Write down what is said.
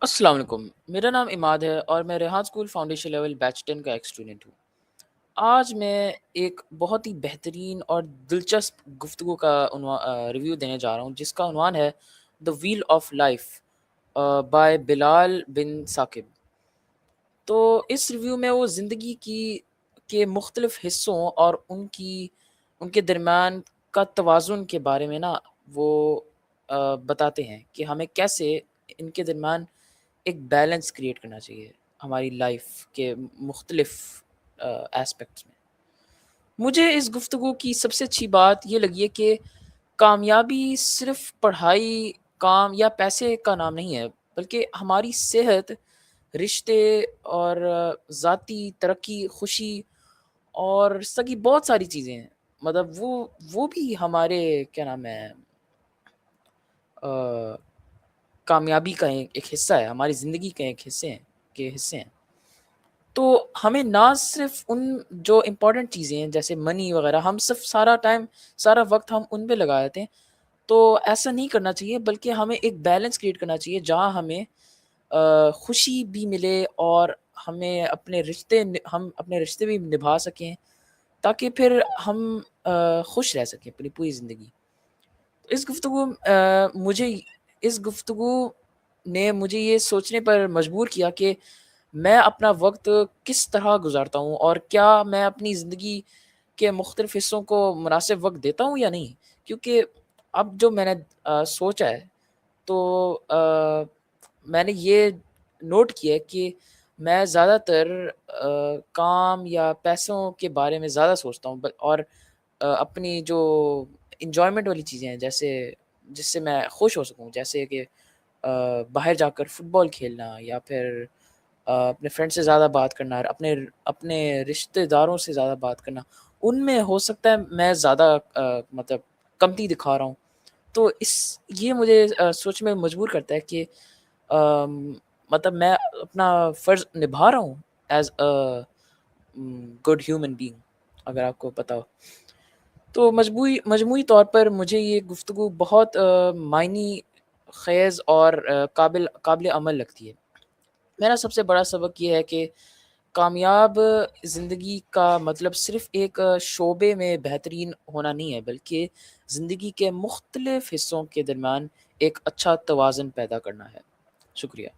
السلام علیکم، میرا نام عماد ہے اور میں ریحان اسکول فاؤنڈیشن لیول بیچ 10 کا ایک اسٹوڈنٹ ہوں۔ آج میں ایک بہت ہی بہترین اور دلچسپ گفتگو کا ریویو دینے جا رہا ہوں، جس کا عنوان ہے دا ویل آف لائف بائے بلال بن ثاقب۔ تو اس ریویو میں وہ زندگی کے مختلف حصوں اور ان کے درمیان کا توازن کے بارے میں وہ بتاتے ہیں کہ ہمیں کیسے ان کے درمیان ایک بیلنس کریٹ کرنا چاہیے ہماری لائف کے مختلف ایسپیکٹس میں۔ مجھے اس گفتگو کی سب سے اچھی بات یہ لگی ہے کہ کامیابی صرف پڑھائی، کام یا پیسے کا نام نہیں ہے، بلکہ ہماری صحت، رشتے اور ذاتی ترقی، خوشی اور سگی بہت ساری چیزیں ہیں۔ مطلب وہ بھی ہمارے کیا نام ہے آ، کامیابی کا ایک حصہ ہے، ہماری زندگی کا ایک حصے ہیں۔ تو ہمیں نہ صرف ان جو امپورٹنٹ چیزیں ہیں جیسے منی وغیرہ، ہم صرف سارا وقت ہم ان پہ لگا دیتے ہیں، تو ایسا نہیں کرنا چاہیے، بلکہ ہمیں ایک بیلنس کریٹ کرنا چاہیے جہاں ہمیں خوشی بھی ملے اور ہم اپنے رشتے بھی نبھا سکیں، تاکہ پھر ہم خوش رہ سکیں اپنی پوری زندگی۔ اس گفتگو مجھے اس گفتگو نے مجھے یہ سوچنے پر مجبور کیا کہ میں اپنا وقت کس طرح گزارتا ہوں اور کیا میں اپنی زندگی کے مختلف حصوں کو مناسب وقت دیتا ہوں یا نہیں۔ کیونکہ اب جو میں نے سوچا ہے، تو میں نے یہ نوٹ کیا ہے کہ میں زیادہ تر کام یا پیسوں کے بارے میں زیادہ سوچتا ہوں، اور اپنی جو انجوائمنٹ والی چیزیں ہیں، جس سے میں خوش ہو سکوں، جیسے کہ باہر جا کر فٹ بال کھیلنا، یا پھر اپنے فرینڈ سے زیادہ بات کرنا، اپنے رشتہ داروں سے زیادہ بات کرنا، ان میں ہو سکتا ہے میں زیادہ مطلب کمتی دکھا رہا ہوں۔ تو یہ مجھے سوچ میں مجبور کرتا ہے کہ مطلب میں اپنا فرض نبھا رہا ہوں as a good human being, اگر آپ کو پتا ہو۔ تو مجموعی طور پر مجھے یہ گفتگو بہت معنی خیز اور قابل عمل لگتی ہے۔ میرا سب سے بڑا سبق یہ ہے کہ کامیاب زندگی کا مطلب صرف ایک شعبے میں بہترین ہونا نہیں ہے، بلکہ زندگی کے مختلف حصوں کے درمیان ایک اچھا توازن پیدا کرنا ہے۔ شکریہ۔